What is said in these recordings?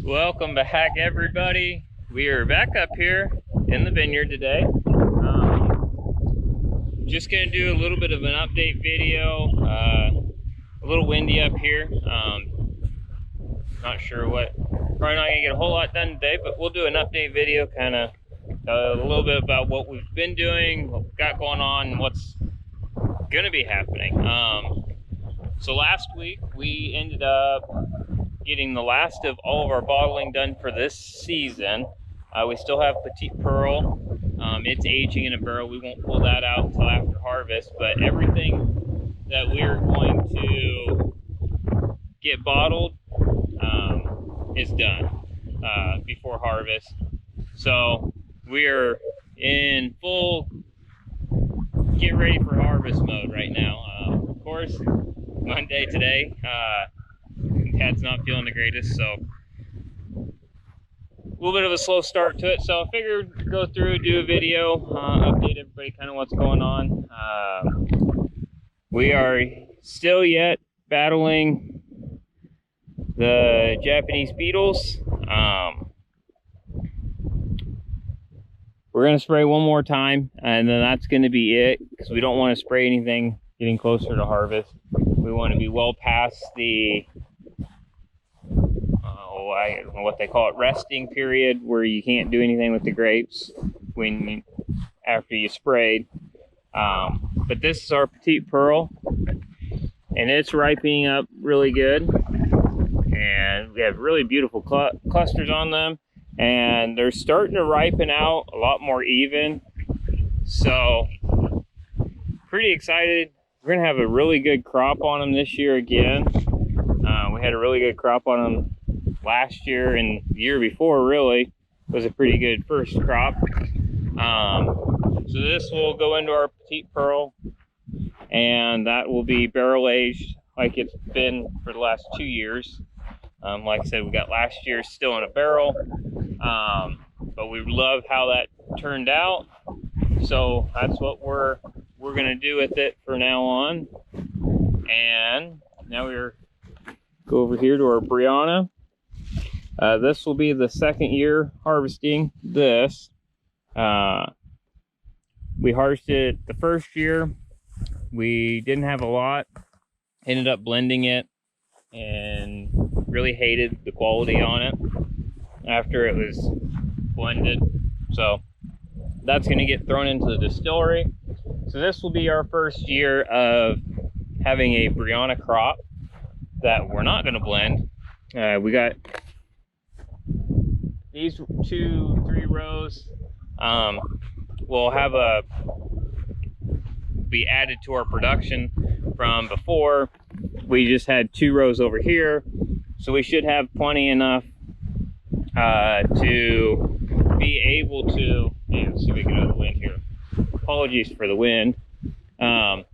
Welcome back, everybody. We are back up here in the vineyard today. Just gonna do a little bit of an update video. A little windy up here. Not sure what. Probably not gonna get a whole lot done today, but we'll do an update video, kind of a little bit about what we've been doing, what we've got going on, and what's gonna be happening. So last week we ended up getting the last of all of our bottling done for this season. We still have Petite Pearl. It's aging in a barrel. We won't pull that out until after harvest, but everything that we're going to get bottled is done before harvest. So we are in full get ready for harvest mode right now. Of course, Monday today. Dad's not feeling the greatest, so a little bit of a slow start to it. So I figured go through, do a video, update everybody kind of what's going on. We are still yet battling the Japanese beetles. We're going to spray one more time, and then that's going to be it, because we don't want to spray anything getting closer to harvest. We want to be well past the I don't know what they call it, resting period, where you can't do anything with the grapes after you sprayed. But this is our Petite Pearl, and it's ripening up really good, and we have really beautiful clusters on them, and they're starting to ripen out a lot more even. So pretty excited. We're gonna have a really good crop on them this year again. We had a really good crop on them last year, and the year before really was a pretty good first crop. So this will go into our Petite Pearl, and that will be barrel aged like it's been for the last 2 years. Like I said, we got last year still in a barrel, but we love how that turned out. So that's what we're gonna do with it for now on. And now we're go over here to our Brianna. This will be the second year harvesting this. We harvested it the first year. We didn't have a lot. Ended up blending it and really hated the quality on it after it was blended. So that's going to get thrown into the distillery. So this will be our first year of having a Brianna crop that we're not going to blend. We got these 2-3 rows will be added to our production from before. We just had 2 rows over here, so we should have plenty enough to be able to, let's see if we can get out of the wind here. Apologies for the wind. So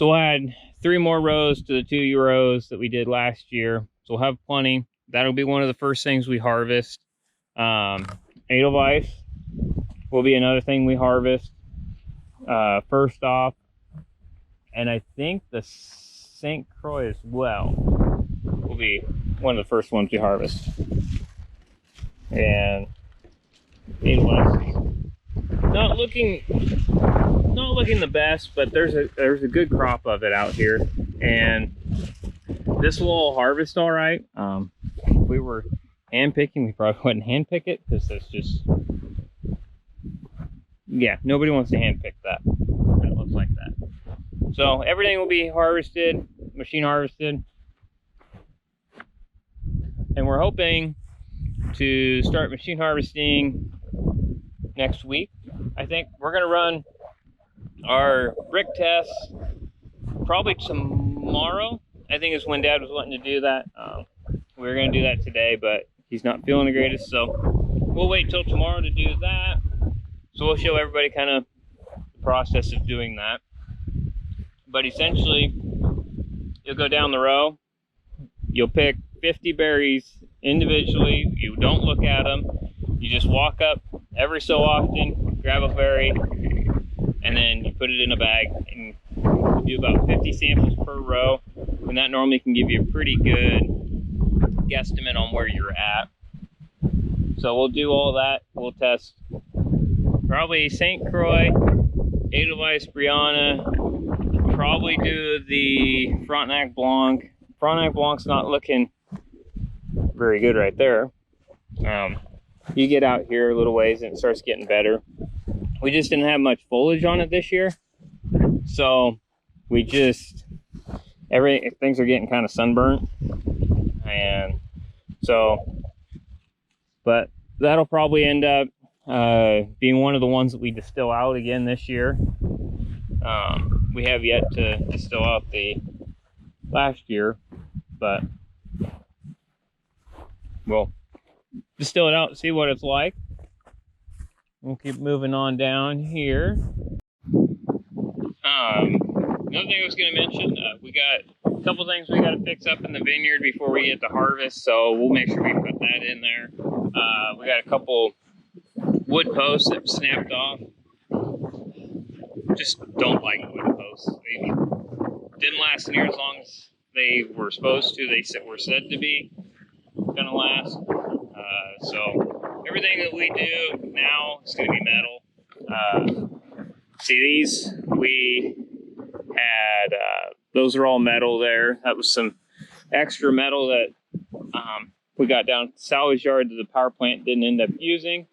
we'll add 3 more rows to the 2 rows that we did last year, so we'll have plenty. That'll be one of the first things we harvest. Edelweiss will be another thing we harvest first off, and I think the St. Croix as well will be one of the first ones we harvest. And Edelweiss not looking the best, but there's a good crop of it out here, and this will all harvest all right. If we were hand picking, we probably wouldn't hand pick it, because it's just, yeah, nobody wants to hand pick that when it looks like that. So everything will be harvested, machine harvested, and we're hoping to start machine harvesting next week. I think we're going to run our brick test probably tomorrow. I think is when Dad was wanting to do that. We were going to do that today, but he's not feeling the greatest, so we'll wait till tomorrow to do that. So we'll show everybody kind of the process of doing that. But essentially, you'll go down the row, you'll pick 50 berries individually. You don't look at them. You just walk up every so often, grab a berry, and then you put it in a bag, and do about 50 samples per row, and that normally can give you a pretty good guesstimate on where you're at. So we'll do all that. We'll test probably St. Croix, Edelweiss, Brianna, probably do the Frontenac Blanc. Frontenac Blanc's not looking very good right there. You get out here a little ways and it starts getting better. We just didn't have much foliage on it this year, so we just things are getting kind of sunburnt, and so, but that'll probably end up being one of the ones that we distill out again this year. We have yet to distill out the last year, but we'll distill it out and see what it's like. We'll keep moving on down here. Another thing I was going to mention, we got a couple things we got to fix up in the vineyard before we get to harvest, so we'll make sure we put that in there. We got a couple wood posts that snapped off. Just don't like wood posts. They didn't last near as long as they were supposed to. They were said to be gonna last. So everything that we do now is gonna be metal. See these? We had those are all metal there. That was some extra metal that we got down at the salvage yard that the power plant didn't end up using.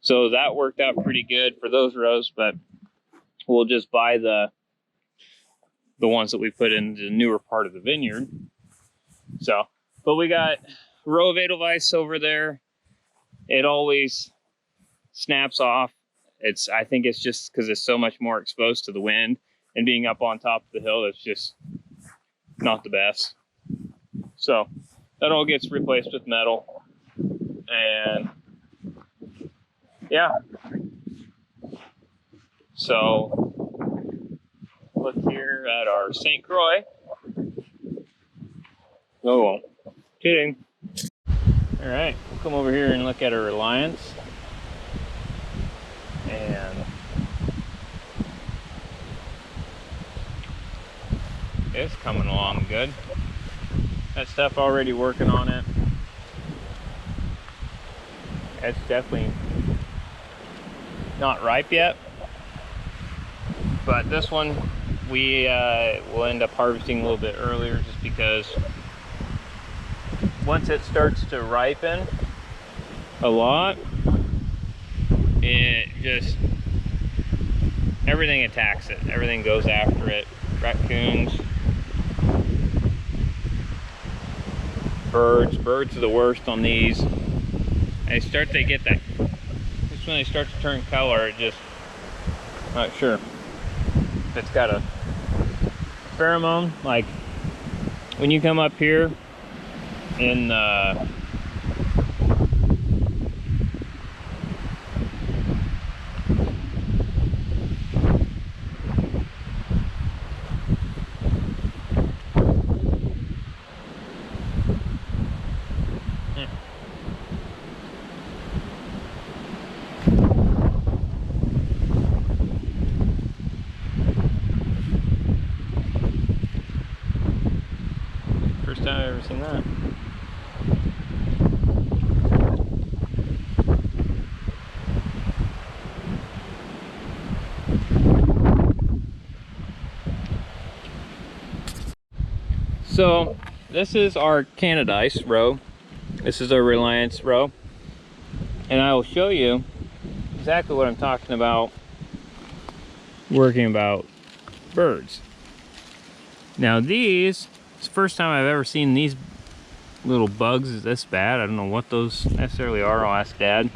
So that worked out pretty good for those rows, but we'll just buy the ones that we put in the newer part of the vineyard. So, but we got a row of Edelweiss over there. It always snaps off. I think it's just because it's so much more exposed to the wind and being up on top of the hill, it's just not the best. So that all gets replaced with metal. And yeah. So look here at our St. Croix. Oh, kidding. All right, we'll come over here and look at our Reliance. And it's coming along good. That stuff already working on it. It's definitely not ripe yet, but this one we will end up harvesting a little bit earlier, just because once it starts to ripen a lot, it just, everything attacks it. Everything goes after it. Raccoons, birds are the worst on these. They get that, just when they start to turn color, it just, not sure if it's got a pheromone. Like when you come up here in first time I've ever seen that. So this is our Canadice row. This is our Reliance row. And I will show you exactly what I'm talking about working about birds. Now these, it's the first time I've ever seen these little bugs this bad. I don't know what those necessarily are. I'll ask Dad.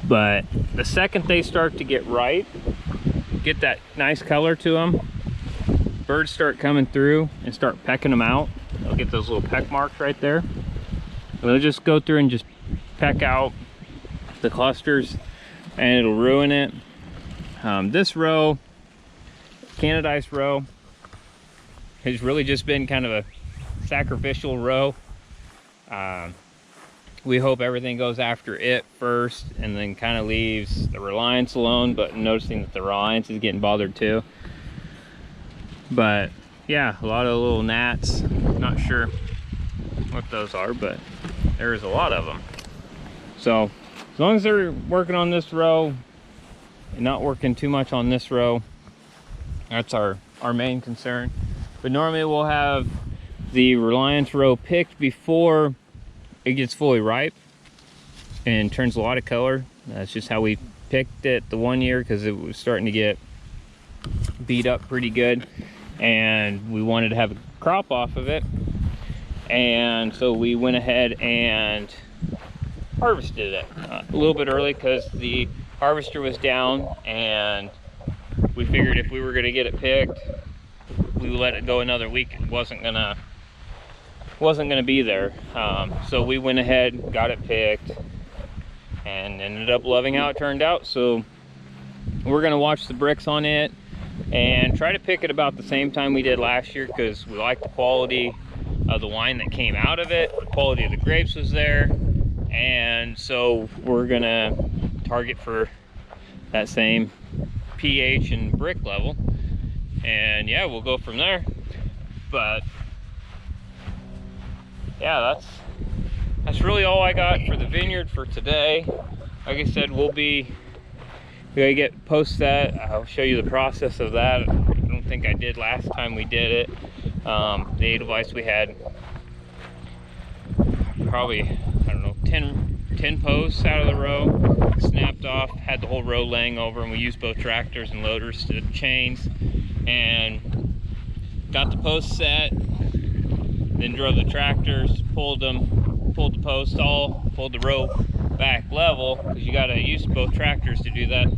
But the second they start to get ripe, get that nice color to them, birds start coming through and start pecking them out. They'll get those little peck marks right there. And they'll just go through and just peck out the clusters, and it'll ruin it. This row, Canadice row, has really just been kind of a sacrificial row. We hope everything goes after it first and then kind of leaves the Reliance alone, but noticing that the Reliance is getting bothered too. But yeah, a lot of little gnats. Not sure what those are, but there's a lot of them. So as long as they're working on this row and not working too much on this row, that's our main concern. But normally we'll have the Reliance row picked before it gets fully ripe and turns a lot of color. That's just how we picked it the one year, because it was starting to get beat up pretty good and we wanted to have a crop off of it. And so we went ahead and harvested it a little bit early because the harvester was down, and we figured if we were going to get it picked, we would let it go another week. It wasn't gonna be there. So we went ahead, got it picked, and ended up loving how it turned out. So we're gonna watch the Brix on it and try to pick it about the same time we did last year, because we like the quality of the wine that came out of it. The quality of the grapes was there, and so we're gonna target for that same pH and Brix level, and yeah, we'll go from there. But yeah, that's really all I got for the vineyard for today. Like I said, we gotta post that. I'll show you the process of that. I don't think I did last time we did it. The Edelweiss, we had probably, I don't know, 10 posts out of the row, snapped off, had the whole row laying over, and we used both tractors and loaders to chains, and got the posts set, then drove the tractors, pulled the posts, pulled the row back level, because you got to use both tractors to do that,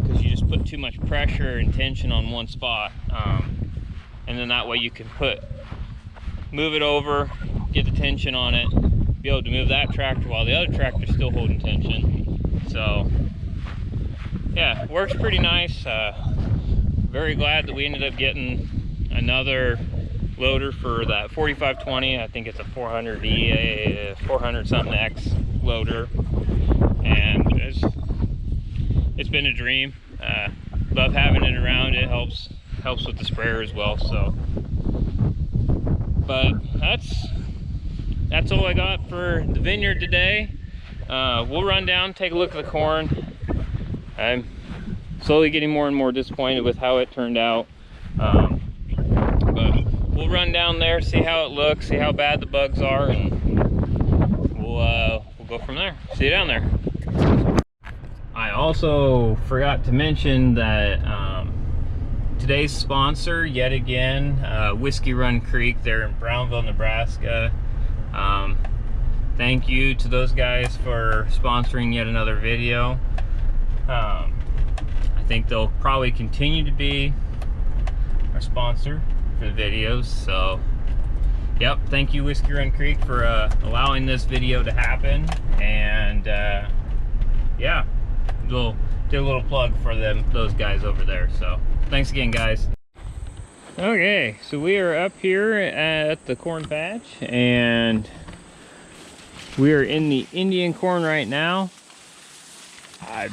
because you just put too much pressure and tension on one spot, and then that way you can move it over, get the tension on it, be able to move that tractor while the other tractor's still holding tension. So yeah, works pretty nice. Very glad that we ended up getting another loader for that 4520. I think it's a 400E, 400 something X loader, and it's been a dream. Love having it around. It helps with the sprayer as well. So, but that's all I got for the vineyard today. We'll run down, take a look at the corn. I'm slowly getting more and more disappointed with how it turned out. But we'll run down there, see how it looks, see how bad the bugs are, and we'll go from there. See you down there. I also forgot to mention that today's sponsor, yet again, Whiskey Run Creek, they're in Brownville, Nebraska. Thank you to those guys for sponsoring yet another video. I think they'll probably continue to be our sponsor for the videos. So yep, thank you Whiskey Run Creek for allowing this video to happen. And yeah, we'll do a little plug for those guys over there. So thanks again, guys. Okay, so we are up here at the corn patch, and we are in the Indian corn right now. I'm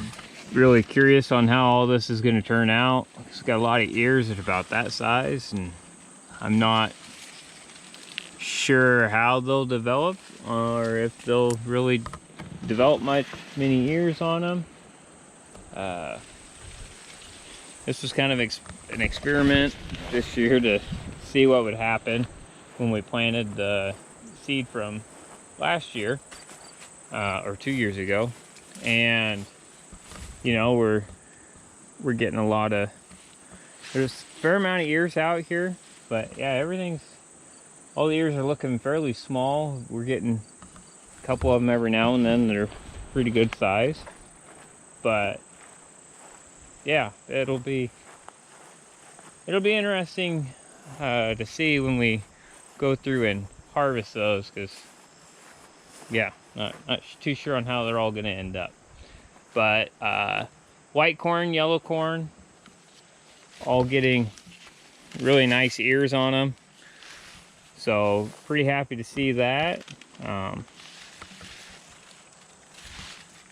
really curious on how all this is going to turn out. It's got a lot of ears at about that size, and I'm not sure how they'll develop, or if they'll really develop many ears on them. This was kind of an experiment this year to see what would happen when we planted the seed from last year, or 2 years ago. And you know, we're getting there's a fair amount of ears out here, but yeah, all the ears are looking fairly small. We're getting a couple of them every now and then that are pretty good size. But yeah, it'll be interesting to see when we go through and harvest those, because yeah, not too sure on how they're all going to end up. But white corn, yellow corn, all getting really nice ears on them. So pretty happy to see that. And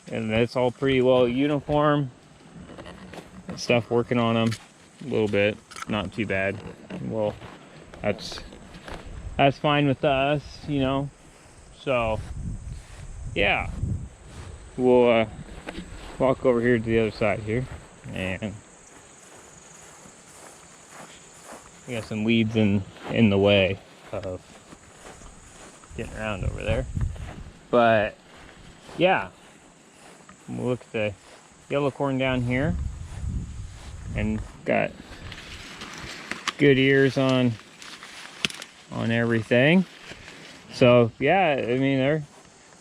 that's all pretty well uniform. Stuff working on them a little bit, not too bad. Well, that's that's fine with us, you know. So yeah, we'll walk over here to the other side here, and we got some weeds in the way of getting around over there. But yeah, we'll look at the yellow corn down here, and got good ears on everything. So yeah, I mean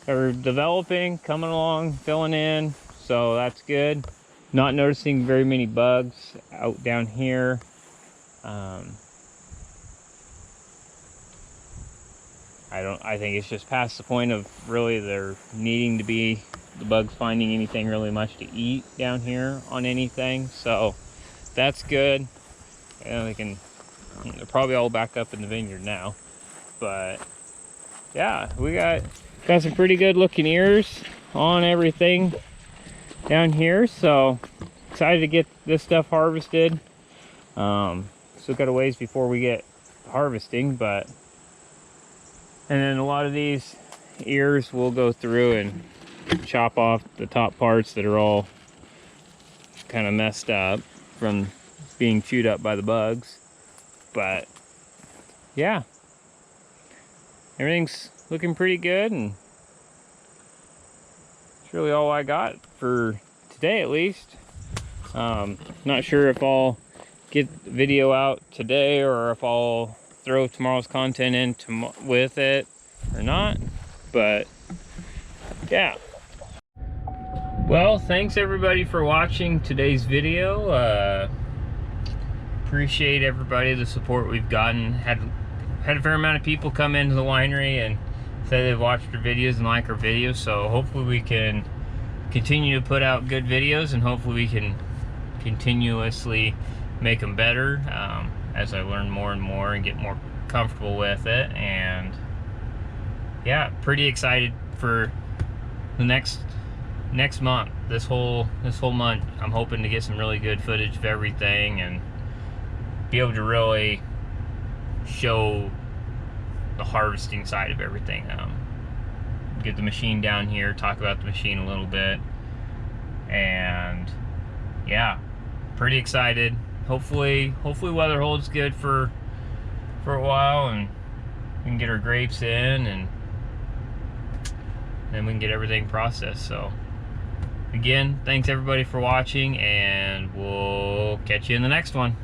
they're developing, coming along, filling in, so that's good. Not noticing very many bugs out down here. I think it's just past the point of really there needing to be the bugs finding anything really much to eat down here on anything. So that's good. And they're probably all back up in the vineyard now. But yeah, we got some pretty good looking ears on everything down here. So excited to get this stuff harvested. Still got a ways before we get harvesting, but and then a lot of these ears we'll go through and chop off the top parts that are all kind of messed up from being chewed up by the bugs. But yeah, everything's looking pretty good, and it's really all I got for today, at least. Not sure if I'll get the video out today or if I'll throw tomorrow's content in with it or not, but yeah. Well, thanks everybody for watching today's video. Appreciate everybody, the support we've gotten. Had a fair amount of people come into the winery and say they've watched our videos and like our videos, so hopefully we can continue to put out good videos, and hopefully we can continuously make them better as I learn more and more and get more comfortable with it. And yeah, pretty excited for the next month. This whole month I'm hoping to get some really good footage of everything and be able to really show the harvesting side of everything. Get the machine down here, talk about the machine a little bit, and yeah, pretty excited. Hopefully weather holds good for a while, and we can get our grapes in, and then we can get everything processed. So again, thanks everybody for watching, and we'll catch you in the next one.